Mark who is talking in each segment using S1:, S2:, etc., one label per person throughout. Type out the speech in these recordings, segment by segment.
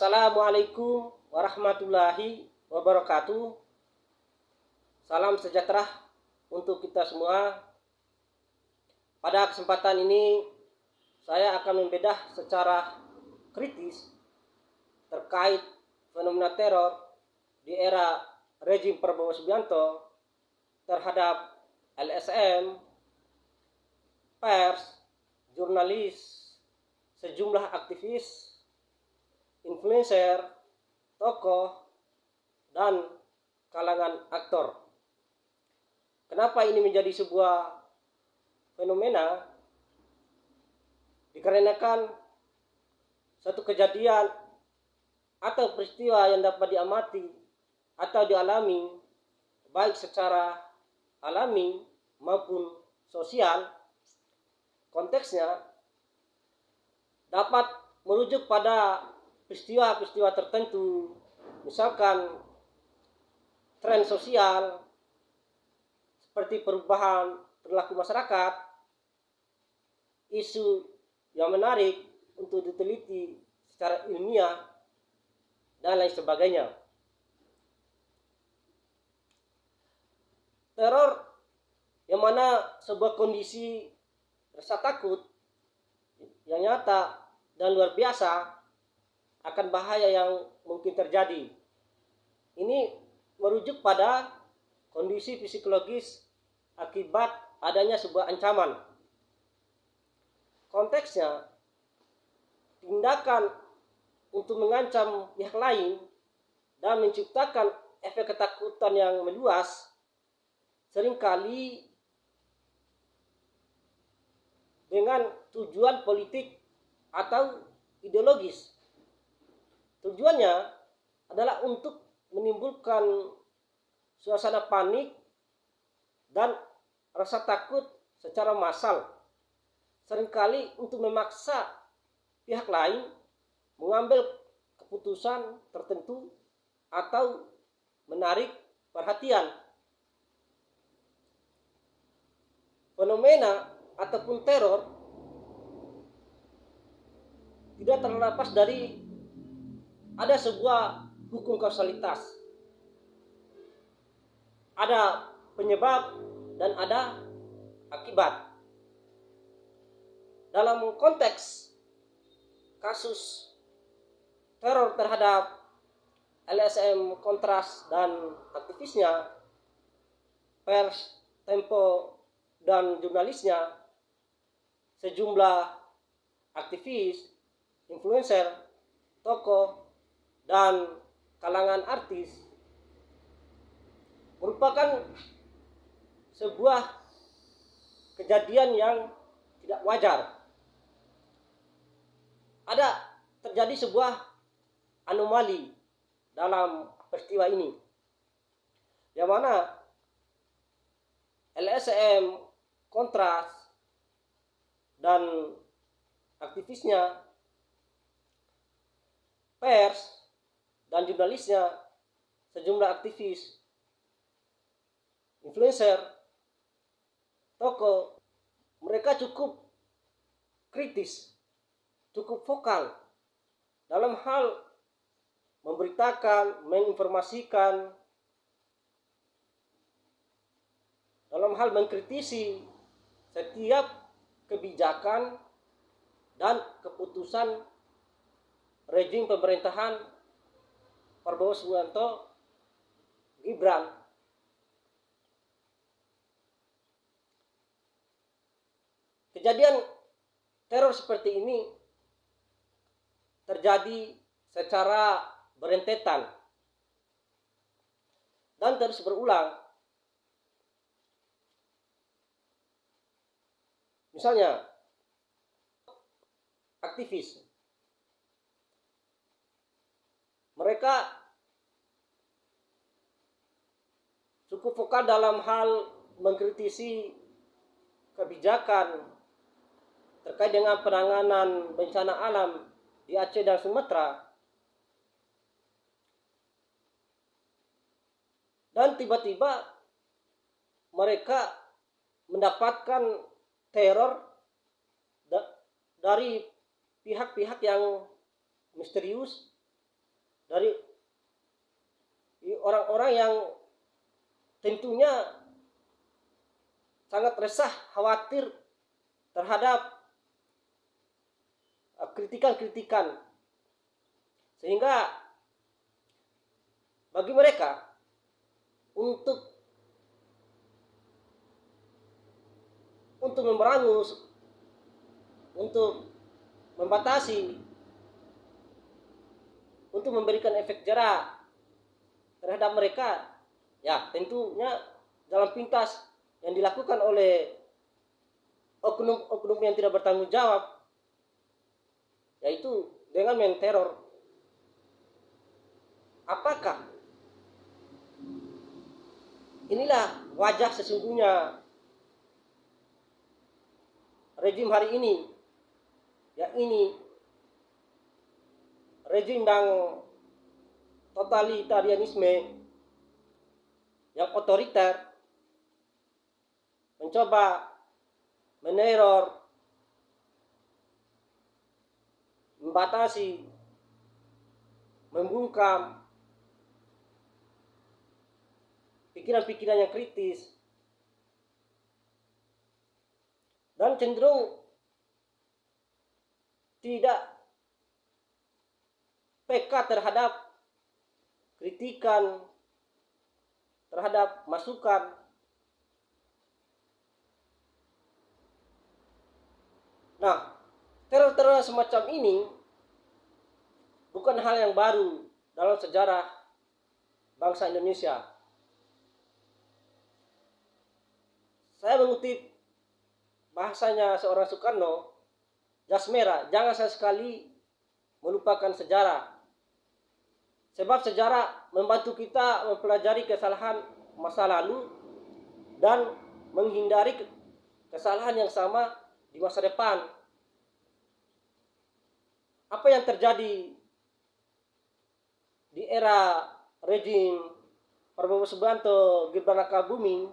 S1: Assalamualaikum warahmatullahi wabarakatuh. Salam sejahtera untuk kita semua. Pada kesempatan ini saya akan membedah secara kritis terkait fenomena teror di era rejim Prabowo Subianto terhadap LSM, pers, jurnalis, sejumlah aktivis, influencer, tokoh, dan kalangan aktor. Kenapa ini menjadi sebuah fenomena? Dikarenakan satu kejadian atau peristiwa yang dapat diamati atau dialami baik secara alami maupun sosial, konteksnya dapat merujuk pada peristiwa-peristiwa tertentu, misalkan tren sosial seperti perubahan perilaku masyarakat, isu yang menarik untuk diteliti secara ilmiah, dan lain sebagainya. Teror yang mana sebuah kondisi rasa takut yang nyata dan luar biasa akan bahaya yang mungkin terjadi. Ini merujuk pada kondisi psikologis akibat adanya sebuah ancaman. Konteksnya, tindakan untuk mengancam pihak lain dan menciptakan efek ketakutan yang meluas seringkali dengan tujuan politik atau ideologis. Tujuannya adalah untuk menimbulkan suasana panik dan rasa takut secara massal, seringkali untuk memaksa pihak lain mengambil keputusan tertentu atau menarik perhatian. Fenomena ataupun teror tidak terlepas dari ada sebuah hukum kausalitas. Ada penyebab dan ada akibat. Dalam konteks kasus teror terhadap LSM Kontras dan aktivisnya, pers, Tempo, dan jurnalisnya, sejumlah aktivis, influencer, tokoh, dan kalangan artis merupakan sebuah kejadian yang tidak wajar. Ada terjadi sebuah anomali dalam peristiwa ini, yang mana LSM Kontras dan aktivisnya, pers dan jurnalisnya, sejumlah aktivis, influencer, tokoh, mereka cukup kritis, cukup vokal dalam hal memberitakan, menginformasikan, dalam hal mengkritisi setiap kebijakan dan keputusan rejim pemerintahan Prabowo Subianto Gibran. Kejadian teror seperti ini terjadi secara berentetan dan terus berulang. Misalnya, aktivis, mereka cukup vokal dalam hal mengkritisi kebijakan terkait dengan penanganan bencana alam di Aceh dan Sumatera, dan tiba-tiba mereka mendapatkan teror dari pihak-pihak yang misterius dari orang-orang yang tentunya sangat resah, khawatir terhadap kritikan-kritikan, sehingga bagi mereka untuk memberangus, untuk membatasi, untuk memberikan efek jerah terhadap mereka, ya tentunya jalan pintas yang dilakukan oleh oknum-oknum yang tidak bertanggung jawab, yaitu dengan menteror. Apakah inilah wajah sesungguhnya rejim hari ini? Ya, ini rejim yang totalitarianisme, yang otoriter, mencoba meneror, membatasi, membungkam pikiran-pikiran yang kritis, dan cenderung tidak peka terhadap kritikan, terhadap masukan. Nah, teror-teror semacam ini bukan hal yang baru dalam sejarah bangsa Indonesia. Saya mengutip bahasanya seorang Soekarno, jas merah, jangan sekali melupakan sejarah. Sebab sejarah membantu kita mempelajari kesalahan masa lalu dan menghindari kesalahan yang sama di masa depan. Apa yang terjadi di era rejim Prabowo Subianto, Gibran Rakabuming,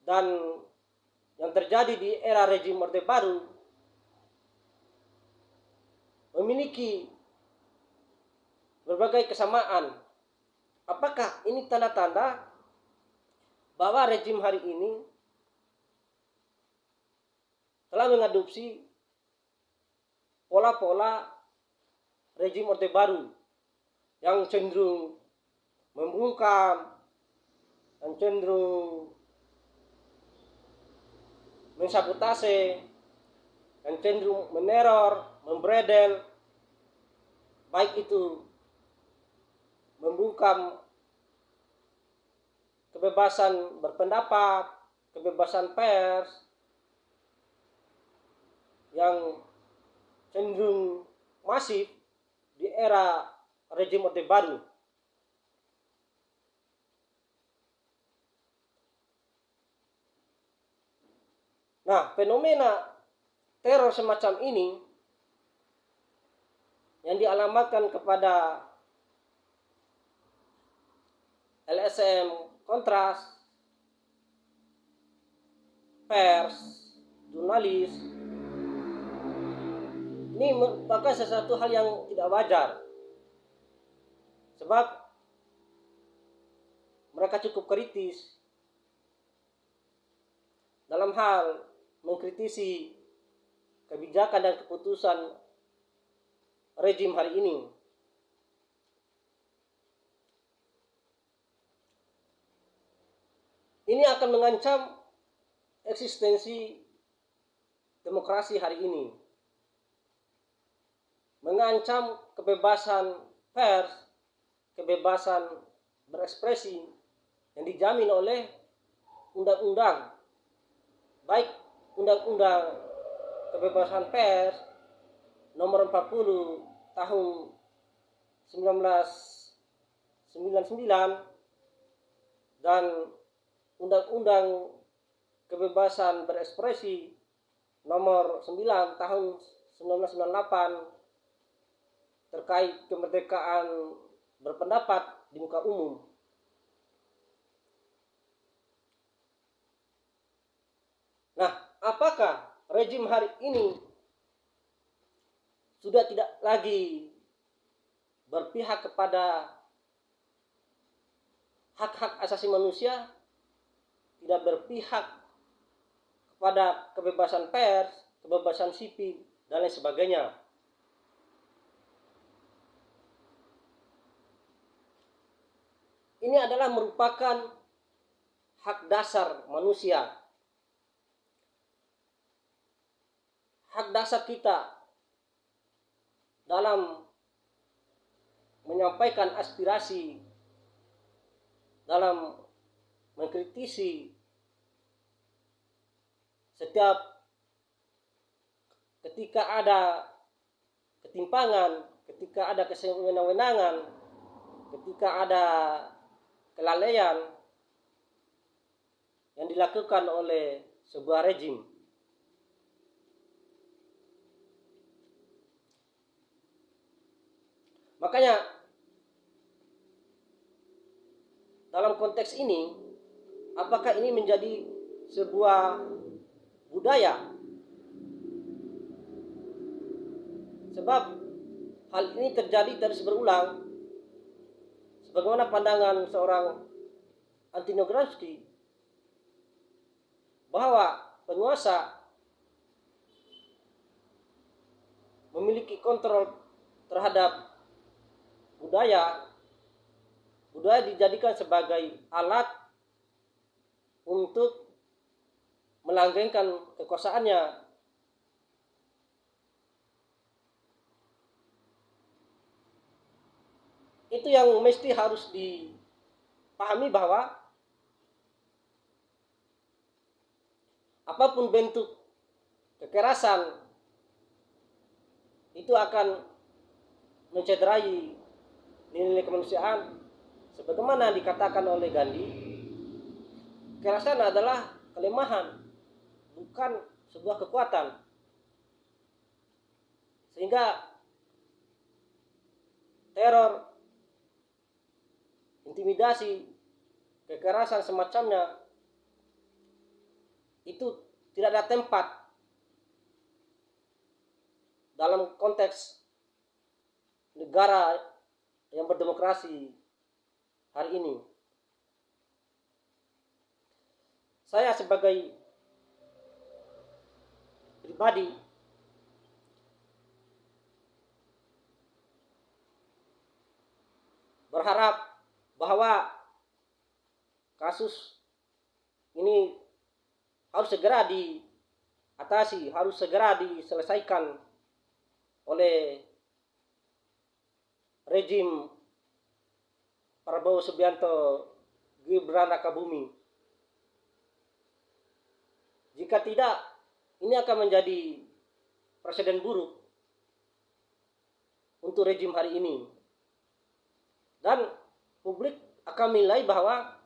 S1: dan yang terjadi di era rejim Orde Baru memiliki berbagai kesamaan. Apakah ini tanda-tanda bahwa rejim hari ini telah mengadopsi pola-pola rejim Orde Baru yang cenderung membungkam, yang cenderung mensabotase, yang cenderung meneror, membredel, baik itu membungkam kebebasan berpendapat, kebebasan pers, yang cenderung masif di era rejim Orde Baru. Nah, fenomena teror semacam ini yang dialamatkan kepada LSM, Kontras, pers, jurnalis, ini merupakan sesuatu hal yang tidak wajar. Sebab mereka cukup kritis dalam hal mengkritisi kebijakan dan keputusan rejim hari ini. Ini akan mengancam eksistensi demokrasi hari ini, mengancam kebebasan pers, kebebasan berekspresi yang dijamin oleh undang-undang, baik Undang-Undang Kebebasan Pers nomor 40 tahun 1999 dan Undang-Undang Kebebasan Berekspresi nomor 9 tahun 1998 terkait kemerdekaan berpendapat di muka umum. Nah, apakah rejim hari ini sudah tidak lagi berpihak kepada hak-hak asasi manusia, tidak berpihak kepada kebebasan pers, kebebasan sipil, dan lain sebagainya. Ini adalah merupakan hak dasar manusia. Hak dasar kita dalam menyampaikan aspirasi, dalam mengkritisi setiap ketika ada ketimpangan, ketika ada kesewenang-wenangan, ketika ada kelalaian yang dilakukan oleh sebuah rejim. Makanya dalam konteks ini, apakah ini menjadi sebuah budaya? Sebab hal ini terjadi terus berulang. Sebagaimana pandangan seorang Antino Gramsci, bahwa penguasa memiliki kontrol terhadap budaya. Budaya dijadikan sebagai alat untuk melanggengkan kekuasaannya. Itu yang mesti harus dipahami, bahwa apapun bentuk kekerasan itu akan mencederai nilai kemanusiaan. Sebagaimana dikatakan oleh Gandhi, kekerasan adalah kelemahan, bukan sebuah kekuatan. Sehingga teror, intimidasi, kekerasan semacamnya itu tidak ada tempat dalam konteks negara yang berdemokrasi hari ini. Saya sebagai pribadi berharap bahwa kasus ini harus segera diatasi, harus segera diselesaikan oleh rejim Prabowo Subianto, Gibran Rakabuming. Jika tidak, ini akan menjadi presiden buruk untuk rejim hari ini. Dan publik akan menilai bahwa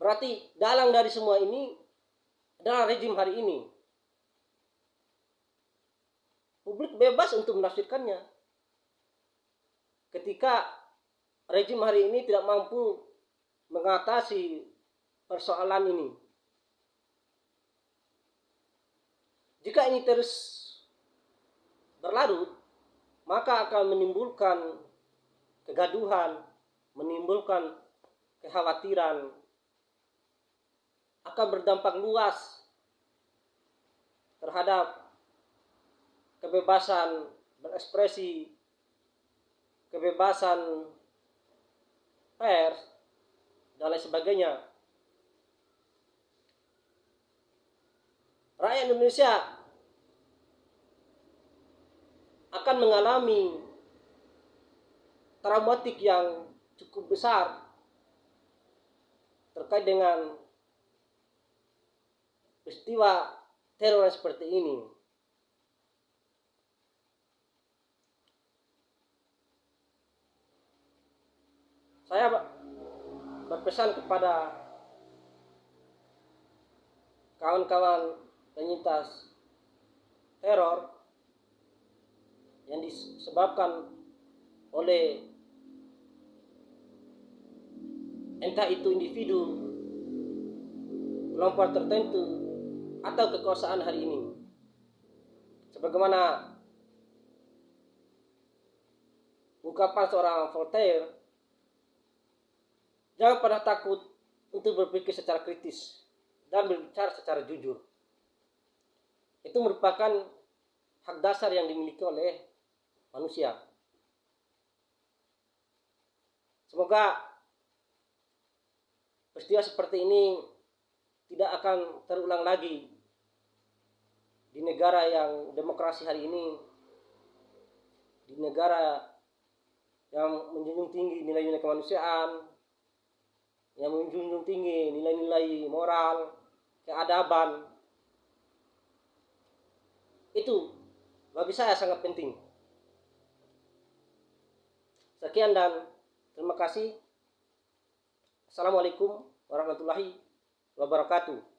S1: berarti dalang dari semua ini adalah rejim hari ini. Publik bebas untuk menafsirkannya. Ketika rejim hari ini tidak mampu mengatasi persoalan ini. Jika ini terus berlarut, maka akan menimbulkan kegaduhan, menimbulkan kekhawatiran, akan berdampak luas terhadap kebebasan berekspresi, kebebasan pers, dan lain sebagainya. Rakyat Indonesia akan mengalami traumatik yang cukup besar terkait dengan peristiwa teror seperti ini. Saya berpesan kepada kawan-kawan penyintas teror yang disebabkan oleh entah itu individu, kelompok tertentu, atau kekuasaan hari ini. Sebagaimana ungkapan seorang Voltaire, jangan pernah takut untuk berpikir secara kritis dan berbicara secara jujur. Itu merupakan hak dasar yang dimiliki oleh manusia. Semoga peristiwa seperti ini tidak akan terulang lagi di negara yang demokrasi hari ini, di negara yang menjunjung tinggi nilai-nilai kemanusiaan, yang menjunjung tinggi nilai-nilai moral, keadaban. Itu bagi saya sangat penting. Sekian dan terima kasih. Assalamualaikum warahmatullahi wabarakatuh.